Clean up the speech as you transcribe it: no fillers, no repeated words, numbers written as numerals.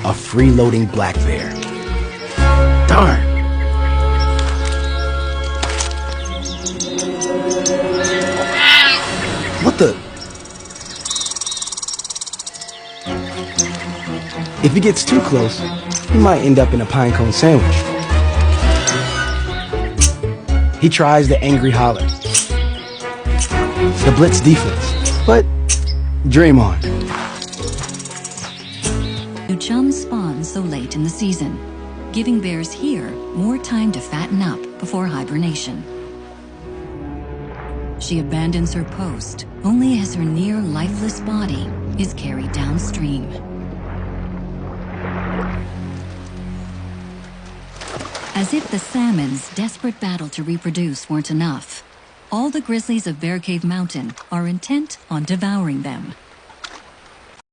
a freeloading black bear. Darn. What the? If he gets too close, he might end up in a pine cone sandwich. He tries the angry holler. The blitz defense, but dream on. New chums spawn so late in the season, giving bears here more time to fatten up before hibernation. She abandons her post only as her near lifeless body is carried downstream. As if the salmon's desperate battle to reproduce weren't enough, all the grizzlies of Bear Cave Mountain are intent on devouring them.